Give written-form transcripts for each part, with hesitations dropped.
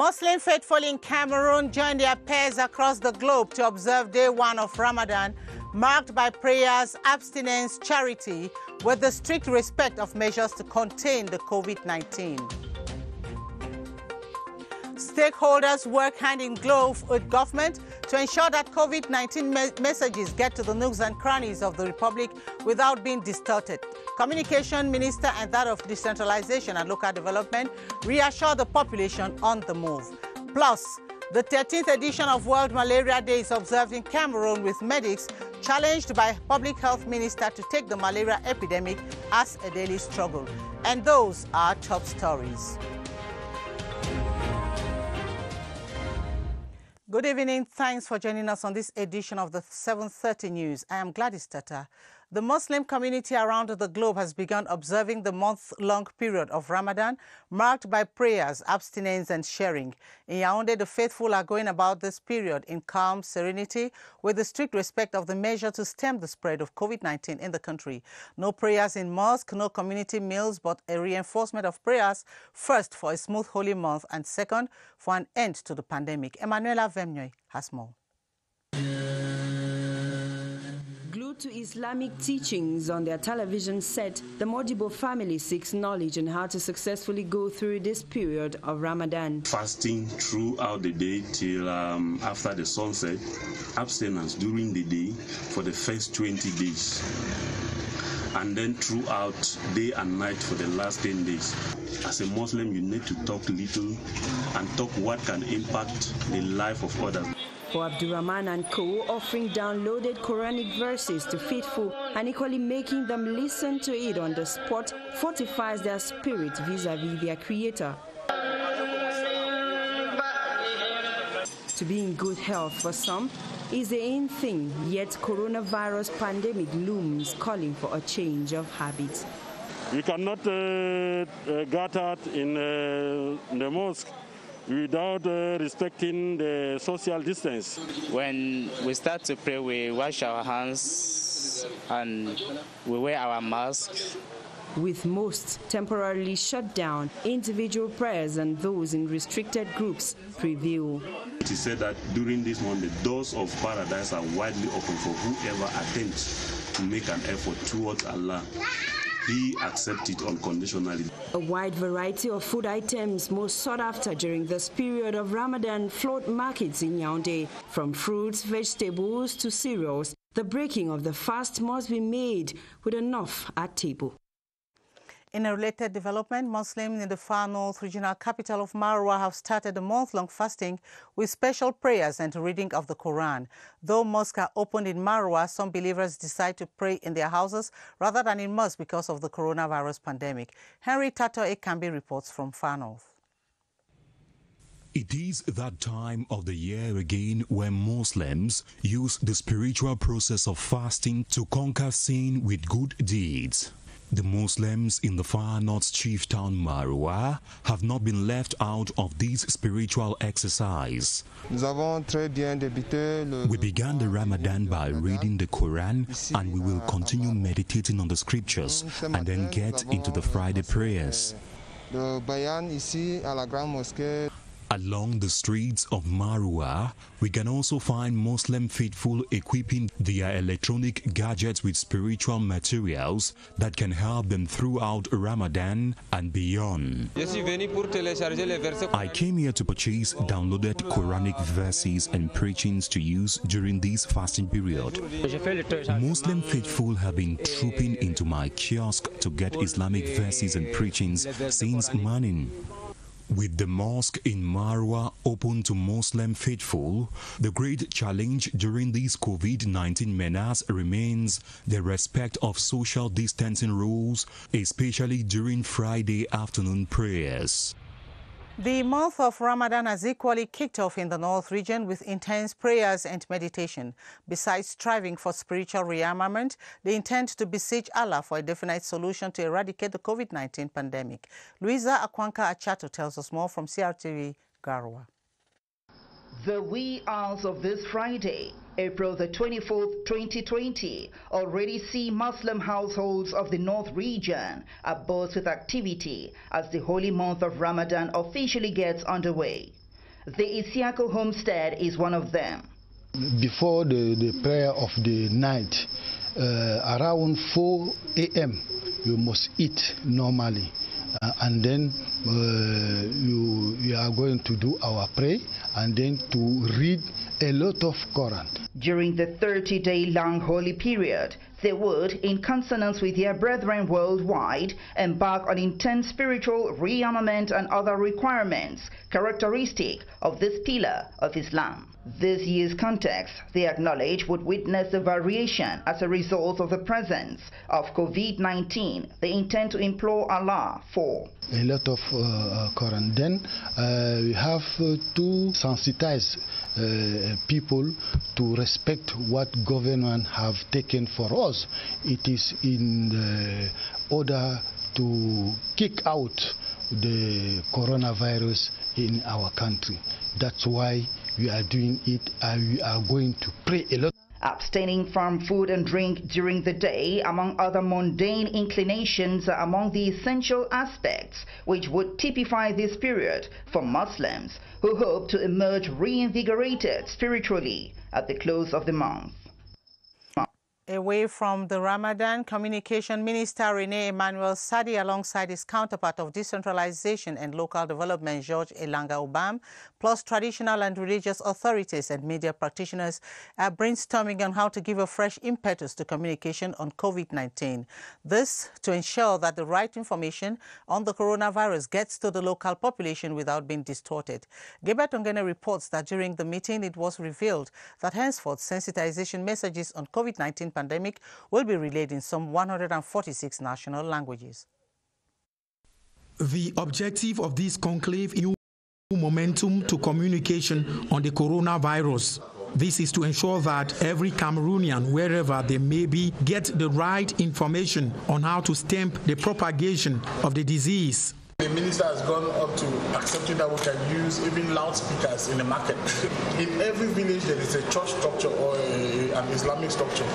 Muslim faithful in Cameroon join their peers across the globe to observe day one of Ramadan, marked by prayers, abstinence, charity, with the strict respect of measures to contain the COVID-19. Stakeholders work hand in glove with government to ensure that COVID-19 messages get to the nooks and crannies of the Republic without being distorted. Communication Minister and that of Decentralization and Local Development reassure the population on the move. Plus, the 13th edition of World Malaria Day is observed in Cameroon with medics challenged by Public Health Minister to take the malaria epidemic as a daily struggle. And those are top stories. Good evening. Thanks for joining us on this edition of the 7:30 News. I am Gladys Tata. The Muslim community around the globe has begun observing the month-long period of Ramadan, marked by prayers, abstinence and sharing. In Yaoundé, the faithful are going about this period in calm serenity with the strict respect of the measure to stem the spread of COVID-19 in the country. No prayers in mosque, no community meals, but a reinforcement of prayers, first for a smooth holy month and second for an end to the pandemic. Emanuela Vemnyoy has more. Glued to Islamic teachings on their television set, the Modibo family seeks knowledge on how to successfully go through this period of Ramadan. Fasting throughout the day till after the sunset, abstinence during the day for the first 20 days, and then throughout day and night for the last 10 days. As a Muslim, you need to talk little and talk what can impact the life of others. For Abdurrahman and co, offering downloaded Quranic verses to faithful and equally making them listen to it on the spot fortifies their spirit vis-a-vis their creator. To be in good health for some is the in thing, yet coronavirus pandemic looms, calling for a change of habits. You cannot get out in the mosque without respecting the social distance. When we start to pray, we wash our hands and we wear our masks. With most temporarily shut down, individual prayers and those in restricted groups prevail. It is said that during this month, the doors of paradise are widely open for whoever attempts to make an effort towards Allah. He accepts it unconditionally. A wide variety of food items most sought after during this period of Ramadan flood markets in Yaoundé. From fruits, vegetables to cereals, the breaking of the fast must be made with enough at table. In a related development, Muslims in the far north regional capital of Marwa have started a month-long fasting with special prayers and reading of the Quran. Though mosques are opened in Marwa, some believers decide to pray in their houses rather than in mosques because of the coronavirus pandemic. Henry Tato Ekambi reports from far north. It is that time of the year again when Muslims use the spiritual process of fasting to conquer sin with good deeds. The Muslims in the far north's chief town Marwa have not been left out of this spiritual exercise. We began the Ramadan by reading the Quran, and we will continue meditating on the scriptures and then get into the Friday prayers. Along the streets of Marwa, we can also find Muslim faithful equipping their electronic gadgets with spiritual materials that can help them throughout Ramadan and beyond. I came here to purchase downloaded Quranic verses and preachings to use during this fasting period. Muslim faithful have been trooping into my kiosk to get Islamic verses and preachings since morning. With the mosque in Marwa open to Muslim faithful, the great challenge during this COVID-19 menace remains the respect of social distancing rules, especially during Friday afternoon prayers. The month of Ramadan has equally kicked off in the North region with intense prayers and meditation. Besides striving for spiritual rearmament, they intend to beseech Allah for a definite solution to eradicate the COVID-19 pandemic. Louisa Akwanka Achato tells us more from CRTV Garwa. The wee hours of this Friday, April the 24th, 2020, already see Muslim households of the North region abuzz with activity as the holy month of Ramadan officially gets underway. The Isiako homestead is one of them. Before the prayer of the night, around 4 a.m. you must eat normally, and then you are going to do our prayer and then to read a lot of Quran. During the 30-day long holy period, they would, in consonance with their brethren worldwide, embark on intense spiritual rearmament and other requirements characteristic of this pillar of Islam. This year's context, they acknowledge, would witness a variation as a result of the presence of COVID-19. They intend to implore Allah for a lot of Quran. Then we have to sensitize people to respect what government have taken for us. It is in the order to kick out the coronavirus in our country. That's why we are doing it, and we are going to pray a lot. Abstaining from food and drink during the day, among other mundane inclinations, are among the essential aspects which would typify this period for Muslims who hope to emerge reinvigorated spiritually at the close of the month. Away from the Ramadan, Communication Minister Rene Emmanuel Sadi, alongside his counterpart of Decentralization and Local Development, George Elanga Obam, plus traditional and religious authorities and media practitioners, are brainstorming on how to give a fresh impetus to communication on COVID-19. This to ensure that the right information on the coronavirus gets to the local population without being distorted. Gilbert Ongene reports that during the meeting, it was revealed that henceforth sensitization messages on COVID-19 pandemic will be relayed in some 146 national languages. The objective of this conclave is new momentum to communication on the coronavirus. This is to ensure that every Cameroonian, wherever they may be, get the right information on how to stamp the propagation of the disease. The minister has gone up to accepting that we can use even loudspeakers in the market. In every village there is a church structure or an Islamic structure.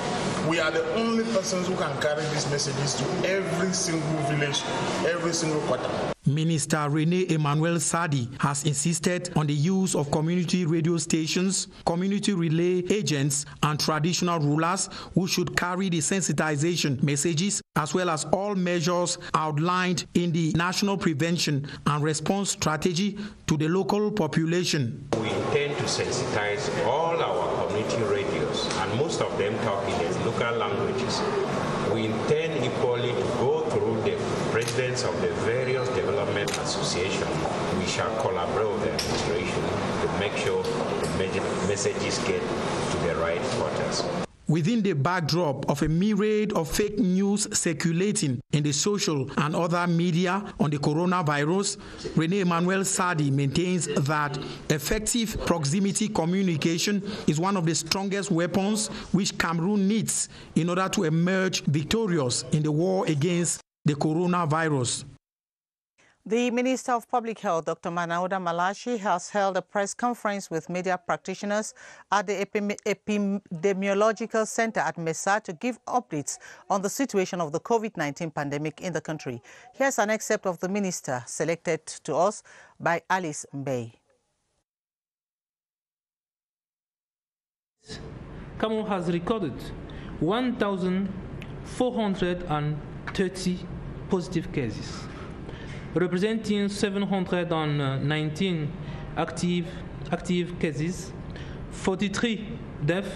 We are the only persons who can carry these messages to every single village, every single quarter. Minister Rene Emmanuel Sadi has insisted on the use of community radio stations, community relay agents, and traditional rulers who should carry the sensitization messages, as well as all measures outlined in the National Prevention and Response Strategy to the local population. We intend to sensitize all our community radios, and most of them talk in the local languages. We intend equally to go through the presidents of the various development associations. We shall collaborate with the administration to make sure the messages get to the right quarters. Within the backdrop of a myriad of fake news circulating in the social and other media on the coronavirus, Rene Emmanuel Sadi maintains that effective proximity communication is one of the strongest weapons which Cameroon needs in order to emerge victorious in the war against the coronavirus. The Minister of Public Health, Dr. Manauda Malachi, has held a press conference with media practitioners at the Epidemiological Center at Mesa to give updates on the situation of the COVID-19 pandemic in the country. Here's an excerpt of the minister selected to us by Alice Mbey. Cameroon has recorded 1,430 positive cases, representing 719 active cases, 43 deaths,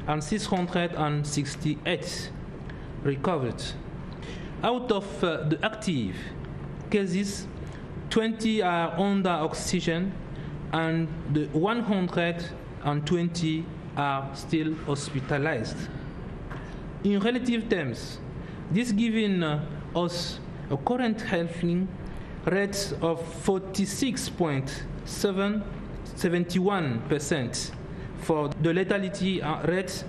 and 668 recovered. Out of the active cases, 20 are under oxygen, and the 120 are still hospitalized. In relative terms, this gives us a current health rate of 46.71% for the lethality rate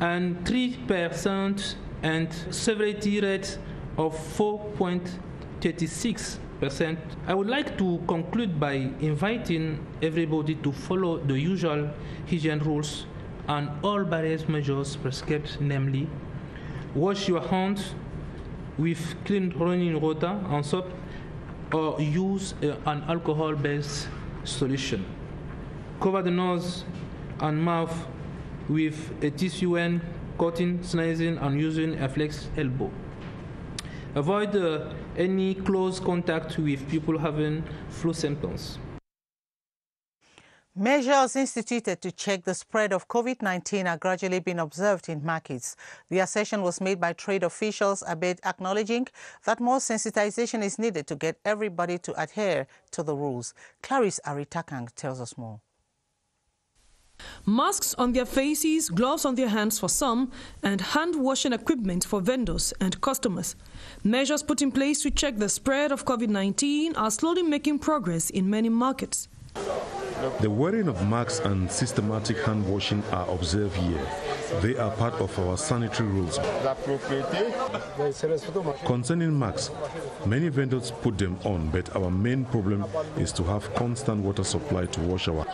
and 3% and severity rate of 4.36%. I would like to conclude by inviting everybody to follow the usual hygiene rules and all various measures prescribed, namely, wash your hands with clean running water and soap, or use an alcohol-based solution. Cover the nose and mouth with a tissue, cutting, sneezing, and using a flex elbow. Avoid any close contact with people having flu symptoms. Measures instituted to check the spread of COVID-19 are gradually being observed in markets. The assertion was made by trade officials amid acknowledging that more sensitization is needed to get everybody to adhere to the rules. Clarice Aritakang tells us more. Masks on their faces, gloves on their hands for some, and hand-washing equipment for vendors and customers. Measures put in place to check the spread of COVID-19 are slowly making progress in many markets. The wearing of masks and systematic hand washing are observed here. They are part of our sanitary rules. Concerning masks, many vendors put them on, but our main problem is to have constant water supply to wash our.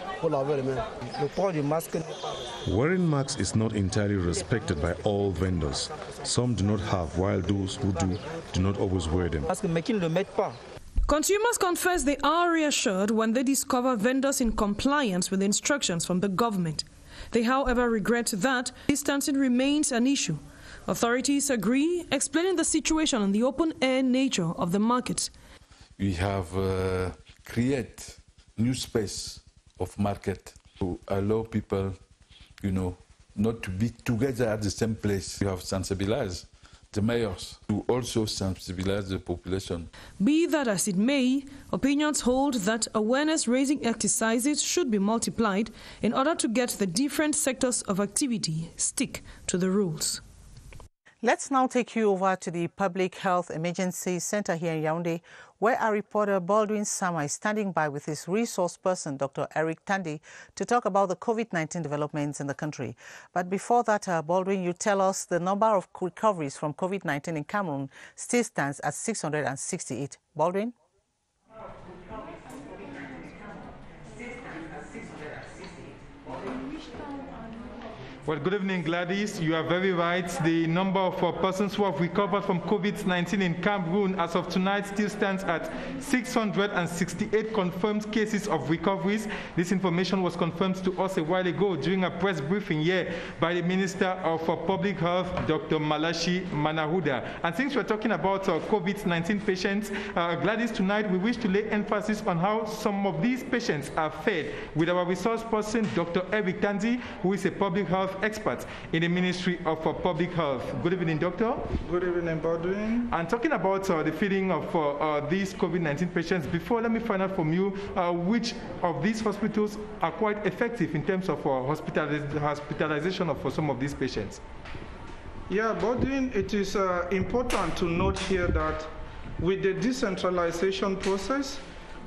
Wearing masks is not entirely respected by all vendors. Some do not have, while those who do not always wear them. Consumers confess they are reassured when they discover vendors in compliance with instructions from the government. They, however, regret that distancing remains an issue. Authorities agree, explaining the situation and the open-air nature of the market. We have created new space of market to allow people, not to be together at the same place. We have sensibilized the mayors to also sensibilize the population. Be that as it may, opinions hold that awareness-raising exercises should be multiplied in order to get the different sectors of activity stick to the rules. Let's now take you over to the Public Health Emergency Center here in Yaoundé, where our reporter Baldwin Sama is standing by with his resource person, Dr. Eric Tandy, to talk about the COVID-19 developments in the country. But before that, Baldwin, you tell us the number of recoveries from COVID-19 in Cameroon still stands at 668. Baldwin? Well, good evening, Gladys. You are very right. The number of persons who have recovered from COVID-19 in Cameroon as of tonight still stands at 668 confirmed cases of recoveries. This information was confirmed to us a while ago during a press briefing here by the Minister of Public Health, Dr. Malachi Manahuda. And since we're talking about COVID-19 patients, Gladys, tonight we wish to lay emphasis on how some of these patients are fed with our resource person, Dr. Eric Tandy, who is a public health expert in the Ministry of Public Health. Good evening, Doctor. Good evening, Baldwin. And talking about the feeding of these COVID-19 patients, before, let me find out from you which of these hospitals are quite effective in terms of hospitalization of some of these patients. Yeah, Baldwin, it is important to note here that with the decentralization process,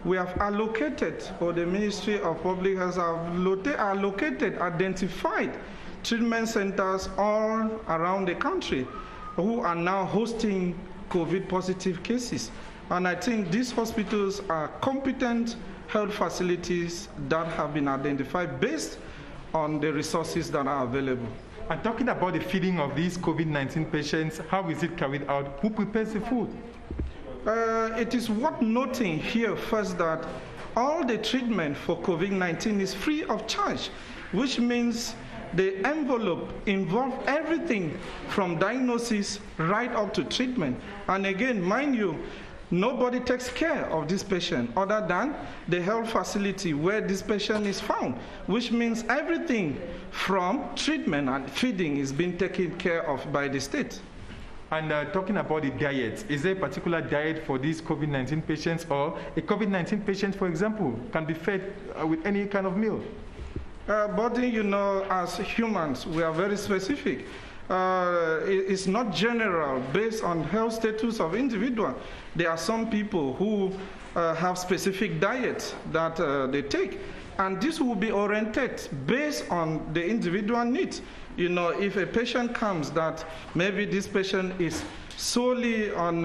we have allocated, or the Ministry of Public Health have identified treatment centers all around the country who are now hosting COVID-positive cases. And I think these hospitals are competent health facilities that have been identified based on the resources that are available. And talking about the feeding of these COVID-19 patients, how is it carried out? Who prepares the food? It is worth noting here first that all the treatment for COVID-19 is free of charge, which means the envelope involves everything from diagnosis right up to treatment. And again, mind you, nobody takes care of this patient other than the health facility where this patient is found, which means everything from treatment and feeding is being taken care of by the state. And talking about the diet, is there a particular diet for these COVID-19 patients, or a COVID-19 patient, for example, can be fed with any kind of meal? But as humans, we are very specific. It's not general based on health status of individual. There are some people who have specific diets that they take, and this will be oriented based on the individual needs. If a patient comes that maybe this patient is solely on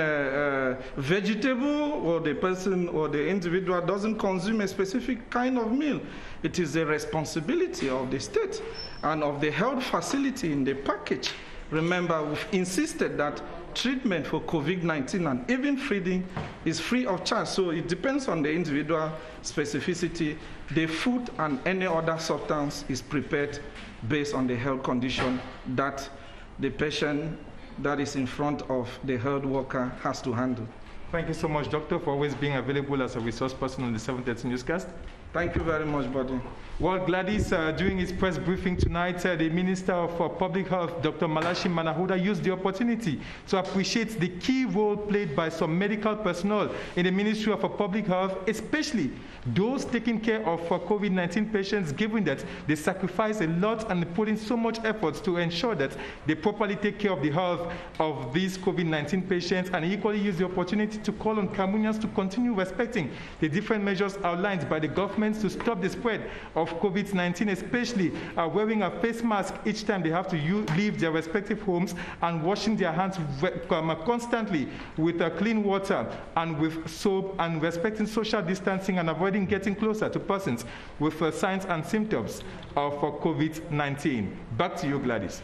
vegetable, or the person or the individual doesn't consume a specific kind of meal, it is the responsibility of the state and of the health facility in the package. Remember, we've insisted that treatment for COVID-19 and even feeding is free of charge. So it depends on the individual specificity. The food and any other substance is prepared based on the health condition that the patient that is in front of the health worker has to handle. Thank you so much, Doctor, for always being available as a resource person on the 7:30 newscast. Thank you very much, buddy. Well, Gladys, during his press briefing tonight, the Minister for Public Health, Dr. Malachi Manahuda, used the opportunity to appreciate the key role played by some medical personnel in the Ministry of Public Health, especially those taking care of COVID-19 patients, given that they sacrifice a lot and put in so much effort to ensure that they properly take care of the health of these COVID-19 patients, and equally use the opportunity to call on Cameroonians to continue respecting the different measures outlined by the government to stop the spread of COVID-19, especially wearing a face mask each time they have to leave their respective homes, and washing their hands constantly with clean water and with soap, and respecting social distancing and avoiding getting closer to persons with signs and symptoms of COVID-19. Back to you, Gladys.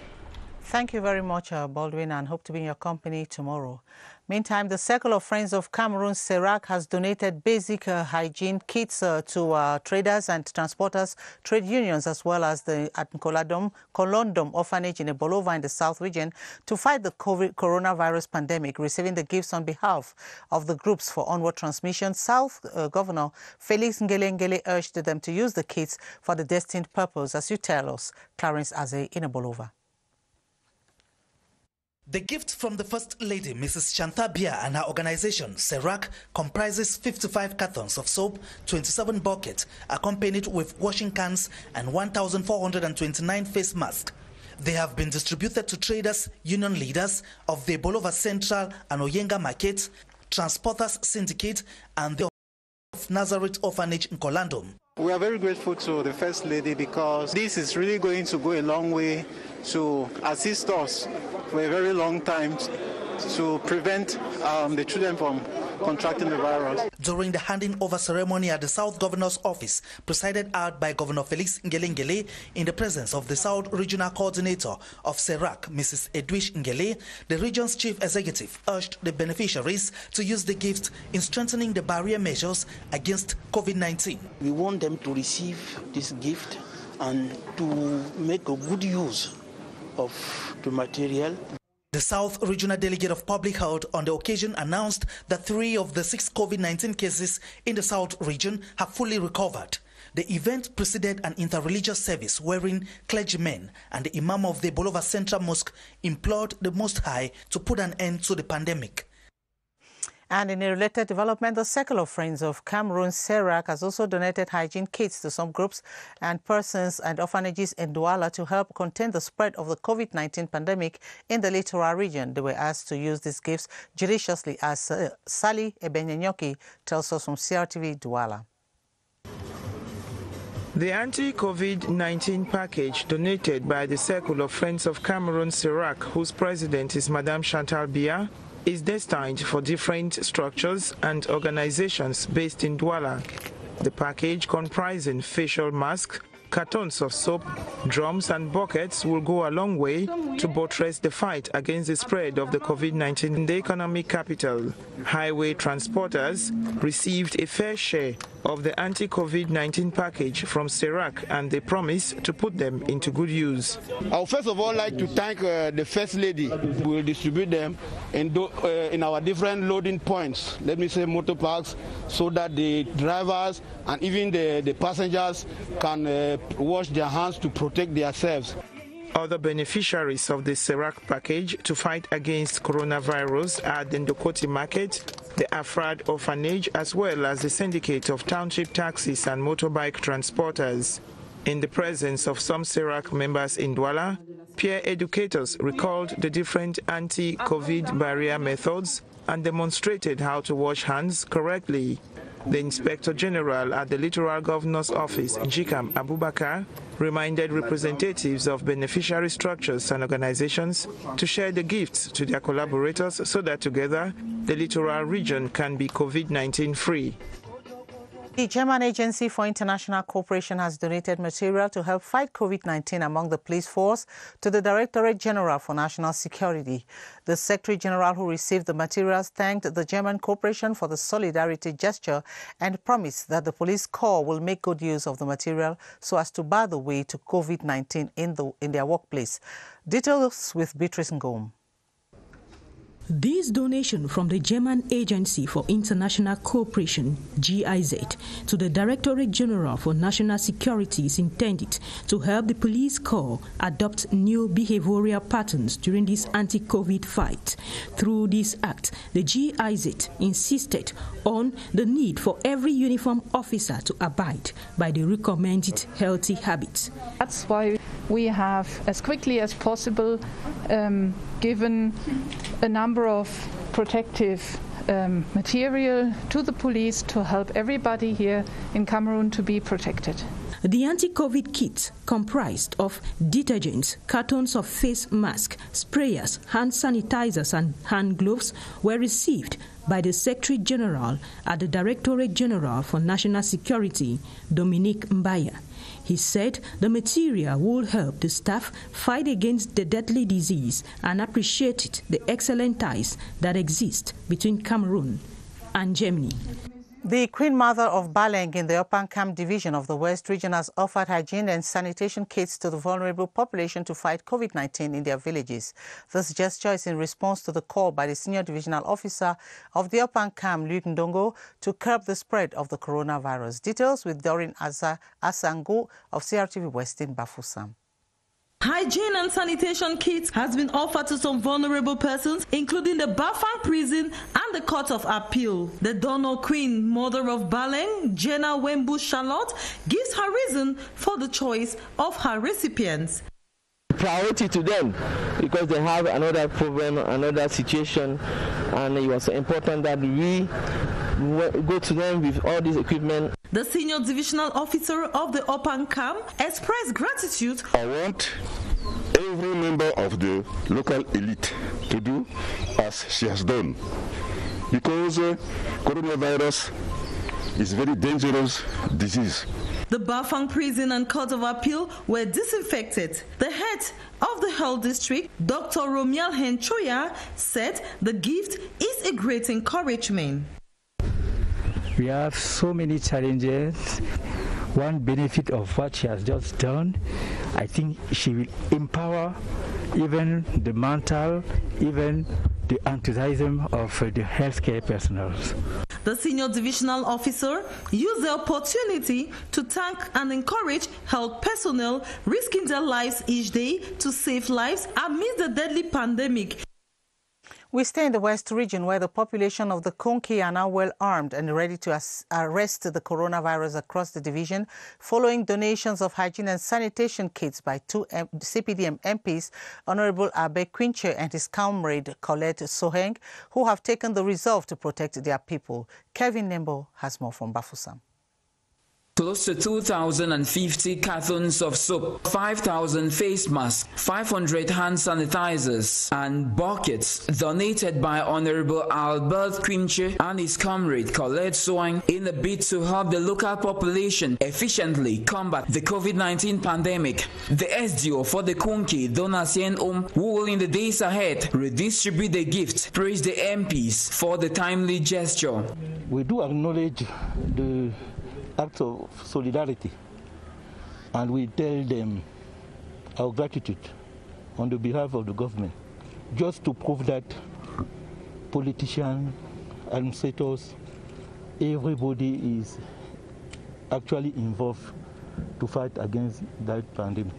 Thank you very much, Baldwin, and hope to be in your company tomorrow. Meantime, the Circle of Friends of Cameroon, CERAC, has donated basic hygiene kits to traders and transporters, trade unions, as well as the Colondom Orphanage in Ebolova in the South region to fight the coronavirus pandemic, receiving the gifts on behalf of the groups for onward transmission. South Governor Felix Ngele urged them to use the kits for the destined purpose, as you tell us, Clarence Aze in Ebolova. The gift from the First Lady, Mrs. Shantha Bia, and her organization, CERAC, comprises 55 cartons of soap, 27 buckets, accompanied with washing cans and 1,429 face masks. They have been distributed to traders, union leaders of the Ebolova Central and Oyenga markets, Transporters Syndicate, and the Nazareth Orphanage in Colondom. We are very grateful to the First Lady because this is really going to go a long way to assist us for a very long time to prevent the children from contracting the virus. During the handing over ceremony at the South Governor's office, presided out by Governor Felix Ngele in the presence of the South Regional Coordinator of CERAC, Mrs. Edwish Ngele, the region's chief executive urged the beneficiaries to use the gift in strengthening the barrier measures against COVID-19. We want them to receive this gift and to make a good use of the material. The South Regional Delegate of Public Health on the occasion announced that 3 of the 6 COVID-19 cases in the South region have fully recovered. The event preceded an interreligious service wherein clergymen and the Imam of the Ebolova Central Mosque implored the Most High to put an end to the pandemic. And in a related development, the Circle of Friends of Cameroon, CERAC, has also donated hygiene kits to some groups and persons and orphanages in Douala to help contain the spread of the COVID-19 pandemic in the littoral region. They were asked to use these gifts judiciously, as Sally Ebenyenyoki tells us from CRTV Douala. The anti-COVID-19 package donated by the Circle of Friends of Cameroon, CERAC, whose president is Madame Chantal Bia, is destined for different structures and organizations based in Douala. The package, comprising facial masks, cartons of soap, drums and buckets, will go a long way to buttress the fight against the spread of the COVID-19 in the economic capital. Highway transporters received a fair share of the anti-COVID-19 package from CERAC, and they promise to put them into good use. I would first of all like to thank the First Lady. We will distribute them in our different loading points, let me say motor parks, so that the drivers and even the passengers can wash their hands to protect themselves. Other beneficiaries of the CERAC package to fight against coronavirus are the Ndokoti Market, the Afrad Orphanage, as well as the Syndicate of Township Taxis and Motorbike Transporters. In the presence of some CERAC members in Douala, peer educators recalled the different anti-COVID barrier methods and demonstrated how to wash hands correctly. The Inspector General at the Littoral Governor's Office, Jikam Abubakar, reminded representatives of beneficiary structures and organizations to share the gifts to their collaborators so that together the littoral region can be COVID-19 free. The German Agency for International Cooperation has donated material to help fight COVID-19 among the police force to the Directorate General for National Security. The Secretary General who received the materials thanked the German Corporation for the solidarity gesture and promised that the police corps will make good use of the material so as to bar the way to COVID-19 in their workplace. Details with Beatrice Ngom. This donation from the German Agency for International Cooperation, GIZ, to the Directorate General for National Security is intended to help the police corps adopt new behavioral patterns during this anti-COVID fight. Through this act, the GIZ insisted on the need for every uniformed officer to abide by the recommended healthy habits. That's why we have, as quickly as possible, given a number of protective material to the police to help everybody here in Cameroon to be protected. The anti-COVID kits comprised of detergents, cartons of face masks, sprayers, hand sanitizers and hand gloves were received by the Secretary General at the Directorate General for National Security, Dominique Mbaya. He said the material will help the staff fight against the deadly disease and appreciated the excellent ties that exist between Cameroon and Germany. The Queen Mother of Baleng in the Opankam Division of the West Region has offered hygiene and sanitation kits to the vulnerable population to fight COVID-19 in their villages. This gesture is in response to the call by the Senior Divisional Officer of the Opankam, Luke Ndongo, to curb the spread of the coronavirus. Details with Doreen Asangu of CRTV West in Bafoussam. Hygiene and sanitation kits has been offered to some vulnerable persons, including the Bafang prison and the Court of Appeal. The Donor Queen Mother of Baleng, Jenna Wembu Charlotte, gives her reason for the choice of her recipients. Priority to them because they have another problem, another situation, and it was important that we go to them with all this equipment. The Senior Divisional Officer of the Opankam expressed gratitude. I want every member of the local elite to do as she has done, because coronavirus is a very dangerous disease. The Bafang prison and Court of Appeal were disinfected. The head of the health district, Dr. Romiel Henchoya, said the gift is a great encouragement. We have so many challenges. One benefit of what she has just done, I think she will empower even the mental, even the enthusiasm of the healthcare personnel. The Senior Divisional Officer used the opportunity to thank and encourage health personnel risking their lives each day to save lives amidst the deadly pandemic. We stay in the West region where the population of the Konki are now well armed and ready to arrest the coronavirus across the division following donations of hygiene and sanitation kits by two CPDM MPs, Honorable Abe Quinche and his comrade Colette Soheng, who have taken the resolve to protect their people. Kevin Nembo has more from Bafoussam. Close to 2,050 cartons of soap, 5,000 face masks, 500 hand sanitizers and buckets donated by Honorable Albert Quinche and his comrade Colette Soheng in a bid to help the local population efficiently combat the COVID-19 pandemic. The SDO for the Konki, Donatien who will in the days ahead redistribute the gift, praised the MPs for the timely gesture. We do acknowledge the act of solidarity, and we tell them our gratitude on the behalf of the government, just to prove that politicians, administrators, everybody is actually involved to fight against that pandemic.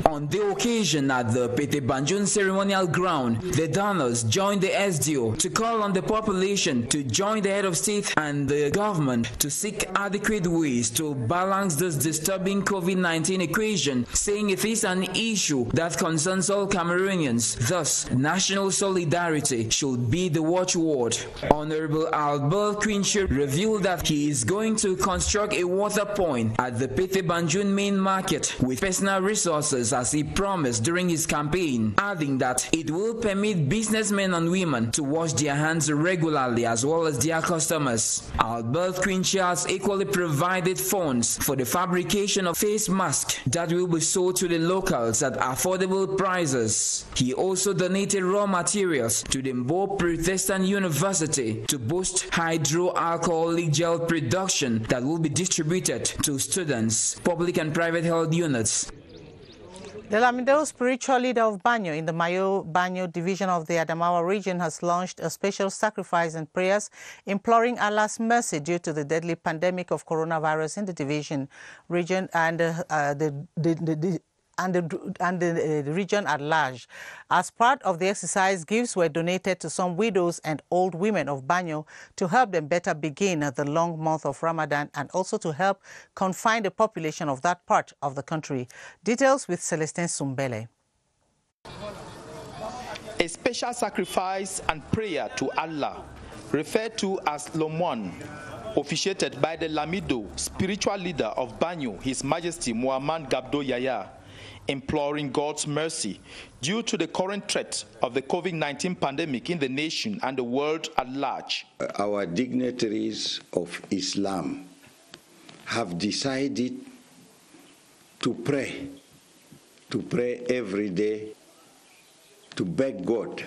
On the occasion at the Pete Banjun ceremonial ground, the donors joined the SDO to call on the population to join the head of state and the government to seek adequate ways to balance this disturbing COVID-19 equation, saying it is an issue that concerns all Cameroonians. Thus, national solidarity should be the watchword. Honorable Albert Quinche revealed that he is going to construct a water point at the Pete Banjun main market with personal resources measures as he promised during his campaign, adding that it will permit businessmen and women to wash their hands regularly as well as their customers. Albert Quincy has equally provided funds for the fabrication of face masks that will be sold to the locals at affordable prices. He also donated raw materials to the Mbo Protestant University to boost hydroalcoholic gel production that will be distributed to students, public and private health units. The Lamido, spiritual leader of Banyo in the Mayo Banyo division of the Adamawa region, has launched a special sacrifice and prayers imploring Allah's mercy due to the deadly pandemic of coronavirus in the division region and the region at large. As part of the exercise, gifts were donated to some widows and old women of Banyo to help them better begin the long month of Ramadan and also to help confine the population of that part of the country. Details with Celestine Sumbele. A special sacrifice and prayer to Allah, referred to as Lomwan, officiated by the Lamido, spiritual leader of Banyo, His Majesty Muhammad Gabdo Yaya, imploring God's mercy due to the current threat of the COVID-19 pandemic in the nation and the world at large. Our dignitaries of Islam have decided to pray every day, to beg God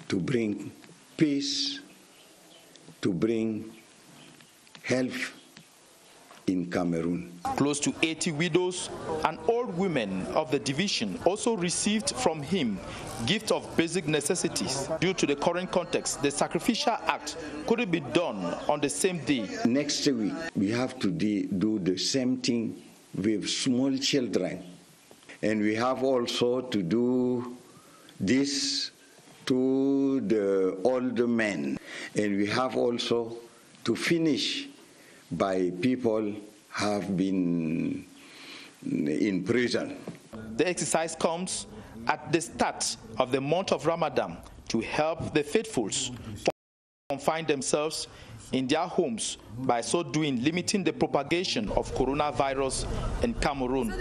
to bring peace, to bring health in Cameroon. Close to 80 widows and old women of the division also received from him gifts of basic necessities. Due to the current context, the sacrificial act couldn't be done on the same day. Next week, we have to do the same thing with small children. And we have also to do this to the older men. And we have also to finish by people have been in prison. The exercise comes at the start of the month of Ramadan to help the faithfuls confine themselves in their homes, by so doing limiting the propagation of coronavirus in Cameroon.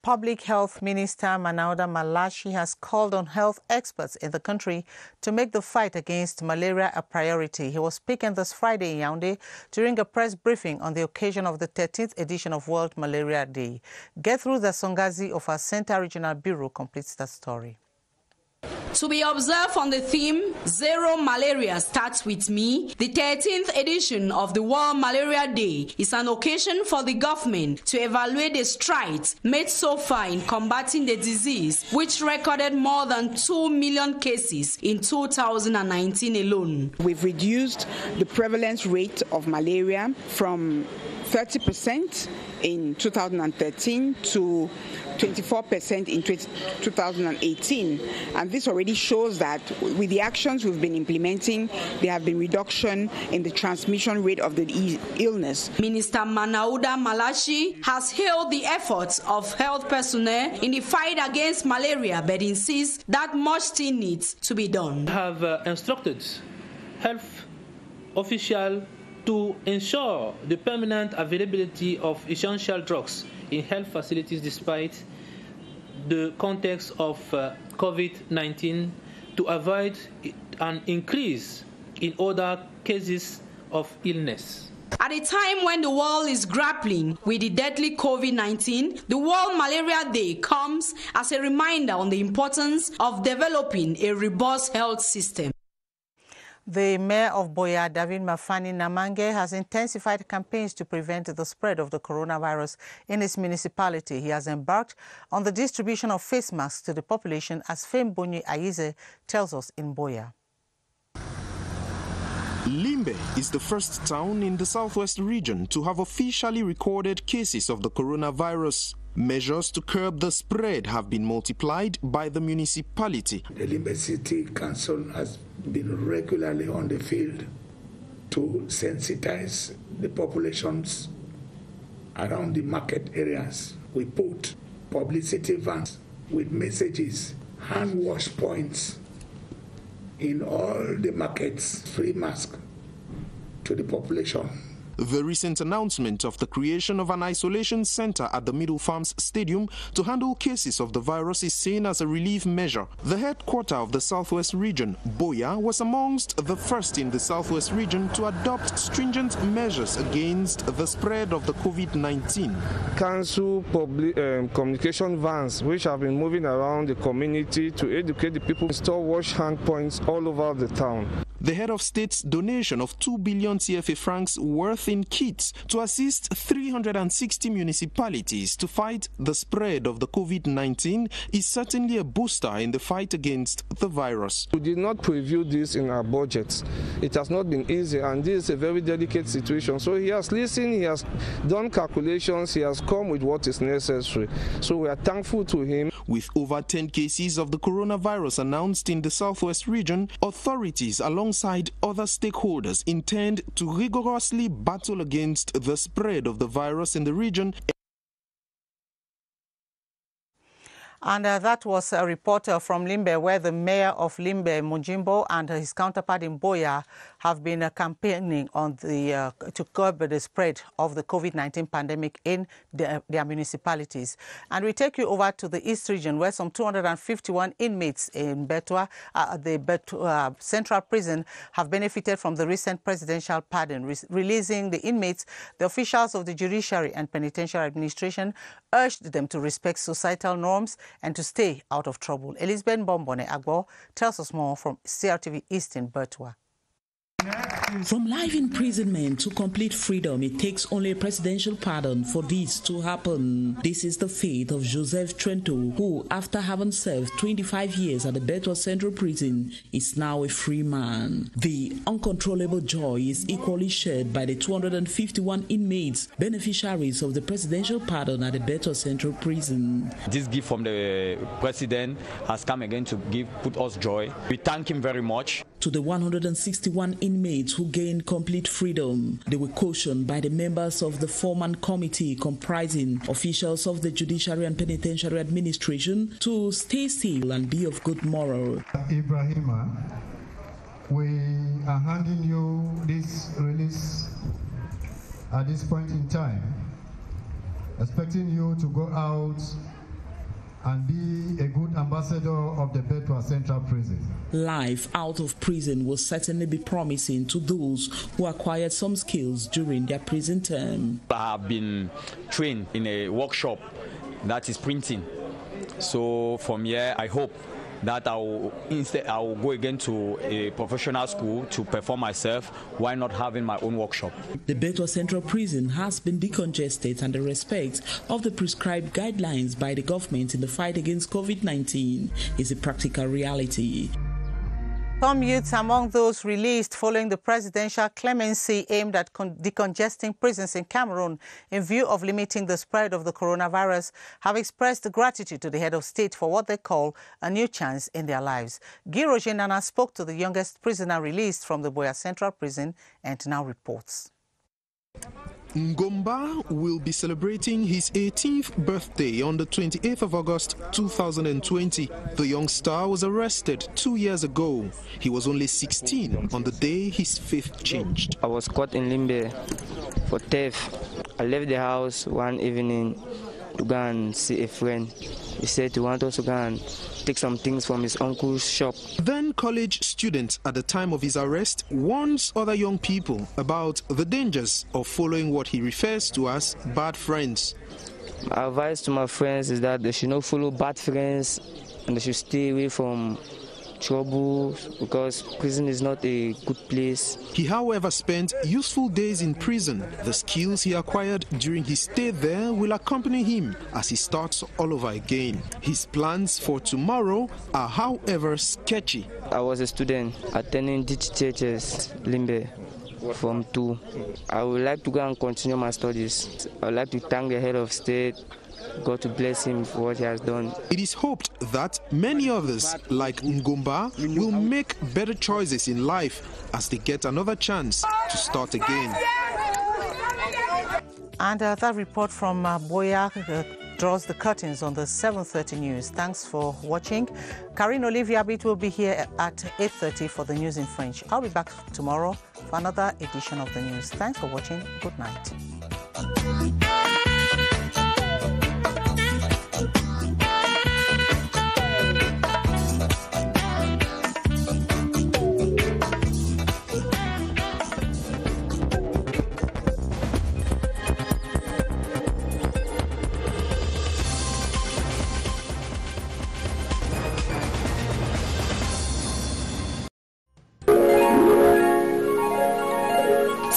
Public Health Minister Manauda Malachi has called on health experts in the country to make the fight against malaria a priority. He was speaking this Friday in Yaoundé during a press briefing on the occasion of the 13th edition of World Malaria Day. Gertrude Songazi of our Center Regional Bureau completes that story. To be observed on the theme, Zero Malaria Starts With Me, the 13th edition of the World Malaria Day is an occasion for the government to evaluate the strides made so far in combating the disease, which recorded more than 2 million cases in 2019 alone. We've reduced the prevalence rate of malaria from 30% in 2013 to 24% in 2018, and this already shows that with the actions we've been implementing, there have been reduction in the transmission rate of the illness. Minister Manauda Malachi has hailed the efforts of health personnel in the fight against malaria, but insists that much still needs to be done. I have instructed health officials to ensure the permanent availability of essential drugs in health facilities despite the context of COVID-19 to avoid an increase in other cases of illness. At a time when the world is grappling with the deadly COVID-19, the World Malaria Day comes as a reminder on the importance of developing a robust health system. The mayor of Buea, David Mafani Namange, has intensified campaigns to prevent the spread of the coronavirus in his municipality. He has embarked on the distribution of face masks to the population, as Fembonyi Aize tells us in Buea. Limbe is the first town in the southwest region to have officially recorded cases of the coronavirus. Measures to curb the spread have been multiplied by the municipality. The Limbe City Council has been regularly on the field to sensitize the populations around the market areas. We put publicity vans with messages, hand wash points in all the markets, free mask to the population. The recent announcement of the creation of an isolation center at the Middle Farms Stadium to handle cases of the virus is seen as a relief measure. The headquarter of the Southwest region, Buea, was amongst the first in the Southwest region to adopt stringent measures against the spread of the COVID-19. Council public communication vans which have been moving around the community to educate the people, install wash hand points all over the town. The head of state's donation of 2 billion CFA francs worth in kits to assist 360 municipalities to fight the spread of the COVID-19 is certainly a booster in the fight against the virus. We did not preview this in our budget. It has not been easy, and this is a very delicate situation. So he has listened, he has done calculations, he has come with what is necessary. So we are thankful to him. With over 10 cases of the coronavirus announced in the Southwest region, authorities alongside other stakeholders intend to rigorously battle against the spread of the virus in the region. And that was a reporter from Limbe, where the mayor of Limbe, Mujimbo, and his counterpart in Buea have been campaigning on the to curb the spread of the COVID-19 pandemic in their municipalities. And we take you over to the East region, where some 251 inmates in Betua, the Betua Central Prison, have benefited from the recent presidential pardon, releasing the inmates. The officials of the Judiciary and Penitentiary Administration urged them to respect societal norms and to stay out of trouble. Elizabeth Bombone Agbo tells us more from CRTV East in Betua. From life imprisonment to complete freedom, it takes only a presidential pardon for this to happen. This is the fate of Joseph Trento, who, after having served 25 years at the Betua Central Prison, is now a free man. The uncontrollable joy is equally shared by the 251 inmates, beneficiaries of the presidential pardon at the Betua Central Prison. This gift from the president has come again to put us joy. We thank him very much. To the 161 inmates who gained complete freedom, they were cautioned by the members of the four-man committee comprising officials of the Judiciary and Penitentiary Administration to stay still and be of good moral. Ibrahima, we are handing you this release at this point in time, expecting you to go out and be a good ambassador of the Betua Central Prison. Life out of prison will certainly be promising to those who acquired some skills during their prison term. I have been trained in a workshop that is printing. So from here, I hope that I will go again to a professional school to perform myself. Why not having my own workshop? The Betua Central Prison has been decongested, and the respect of the prescribed guidelines by the government in the fight against COVID-19 is a practical reality. Some youths among those released following the presidential clemency aimed at decongesting prisons in Cameroon in view of limiting the spread of the coronavirus have expressed gratitude to the head of state for what they call a new chance in their lives. Guy Roger Nana spoke to the youngest prisoner released from the Buea Central Prison and now reports. Ngomba will be celebrating his 18th birthday on the 28th of August 2020. The young star was arrested 2 years ago. He was only 16 on the day his faith changed. I was caught in Limbe for theft. I left the house one evening to go and see a friend. He said he wanted us to go and take some things from his uncle's shop. Then college student at the time of his arrest warns other young people about the dangers of following what he refers to as bad friends. My advice to my friends is that they should not follow bad friends and they should stay away from trouble because prison is not a good place. He, however, spent useful days in prison. The skills he acquired during his stay there will accompany him as he starts all over again. His plans for tomorrow are, however, sketchy. I was a student attending DTHS Limbe from 2. I would like to go and continue my studies. I would like to thank the head of state, God to bless him for what he has done. It is hoped that many others, like Ngomba, will make better choices in life as they get another chance to start again. And that report from Buea draws the curtains on the 7:30 news. Thanks for watching. Karine Olivia Bit will be here at 8:30 for the news in French. I'll be back tomorrow. for another edition of the news. Thanks for watching. Good night.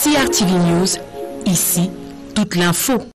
CRTV News, ici, toute l'info.